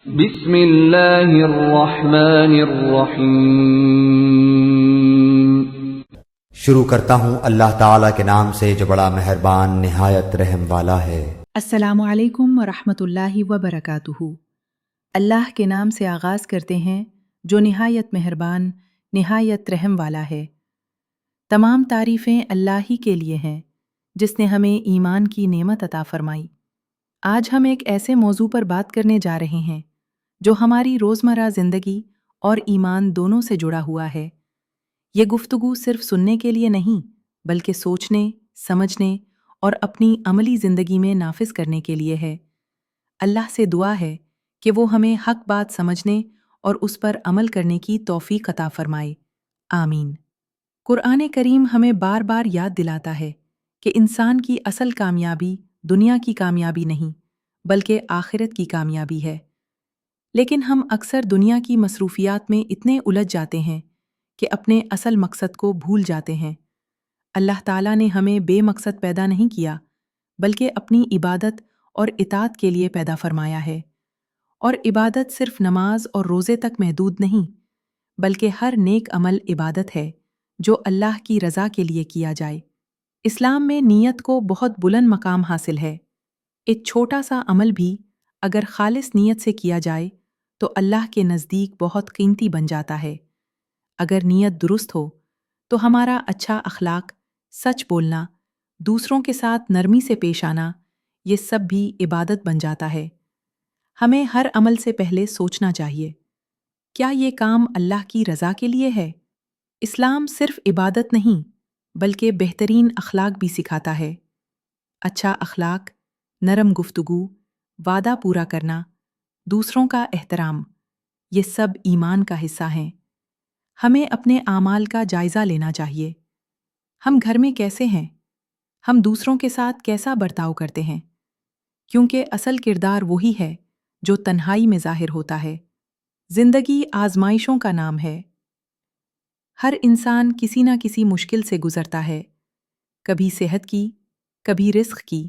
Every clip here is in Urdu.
بسم اللہ الرحمن الرحیم۔ شروع کرتا ہوں اللہ تعالیٰ کے نام سے جو بڑا مہربان نہایت رحم والا ہے۔ السلام علیکم ورحمۃ اللہ وبرکاتہ۔ اللہ کے نام سے آغاز کرتے ہیں جو نہایت مہربان نہایت رحم والا ہے۔ تمام تعریفیں اللہ ہی کے لیے ہیں جس نے ہمیں ایمان کی نعمت عطا فرمائی۔ آج ہم ایک ایسے موضوع پر بات کرنے جا رہے ہیں جو ہماری روزمرہ زندگی اور ایمان دونوں سے جڑا ہوا ہے۔ یہ گفتگو صرف سننے کے لیے نہیں بلکہ سوچنے، سمجھنے اور اپنی عملی زندگی میں نافذ کرنے کے لیے ہے۔ اللہ سے دعا ہے کہ وہ ہمیں حق بات سمجھنے اور اس پر عمل کرنے کی توفیق عطا فرمائے، آمین۔ قرآن کریم ہمیں بار بار یاد دلاتا ہے کہ انسان کی اصل کامیابی دنیا کی کامیابی نہیں بلکہ آخرت کی کامیابی ہے۔ لیکن ہم اکثر دنیا کی مصروفیات میں اتنے الجھ جاتے ہیں کہ اپنے اصل مقصد کو بھول جاتے ہیں۔ اللہ تعالیٰ نے ہمیں بے مقصد پیدا نہیں کیا بلکہ اپنی عبادت اور اطاعت کے لیے پیدا فرمایا ہے۔ اور عبادت صرف نماز اور روزے تک محدود نہیں بلکہ ہر نیک عمل عبادت ہے جو اللہ کی رضا کے لیے کیا جائے۔ اسلام میں نیت کو بہت بلند مقام حاصل ہے۔ ایک چھوٹا سا عمل بھی اگر خالص نیت سے کیا جائے تو اللہ کے نزدیک بہت قیمتی بن جاتا ہے۔ اگر نیت درست ہو تو ہمارا اچھا اخلاق، سچ بولنا، دوسروں کے ساتھ نرمی سے پیش آنا، یہ سب بھی عبادت بن جاتا ہے۔ ہمیں ہر عمل سے پہلے سوچنا چاہیے، کیا یہ کام اللہ کی رضا کے لیے ہے؟ اسلام صرف عبادت نہیں بلکہ بہترین اخلاق بھی سکھاتا ہے۔ اچھا اخلاق، نرم گفتگو، وعدہ پورا کرنا، دوسروں کا احترام، یہ سب ایمان کا حصہ ہیں۔ ہمیں اپنے اعمال کا جائزہ لینا چاہیے۔ ہم گھر میں کیسے ہیں؟ ہم دوسروں کے ساتھ کیسا برتاؤ کرتے ہیں؟ کیونکہ اصل کردار وہی ہے جو تنہائی میں ظاہر ہوتا ہے۔ زندگی آزمائشوں کا نام ہے۔ ہر انسان کسی نہ کسی مشکل سے گزرتا ہے، کبھی صحت کی، کبھی رزق کی،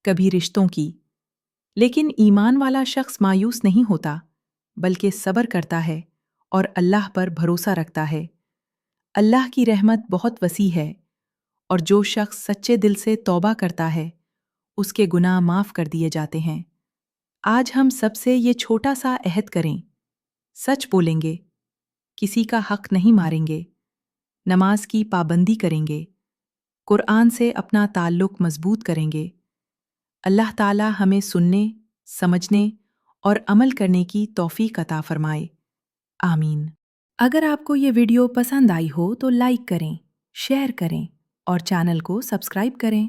کبھی رشتوں کی۔ لیکن ایمان والا شخص مایوس نہیں ہوتا بلکہ صبر کرتا ہے اور اللہ پر بھروسہ رکھتا ہے۔ اللہ کی رحمت بہت وسیع ہے اور جو شخص سچے دل سے توبہ کرتا ہے اس کے گناہ معاف کر دیے جاتے ہیں۔ آج ہم سب سے یہ چھوٹا سا عہد کریں، سچ بولیں گے، کسی کا حق نہیں ماریں گے، نماز کی پابندی کریں گے، قرآن سے اپنا تعلق مضبوط کریں گے۔ اللہ تعالیٰ ہمیں سننے، سمجھنے اور عمل کرنے کی توفیق عطا فرمائے، آمین۔ اگر آپ کو یہ ویڈیو پسند آئی ہو تو لائک کریں، شیئر کریں اور چینل کو سبسکرائب کریں۔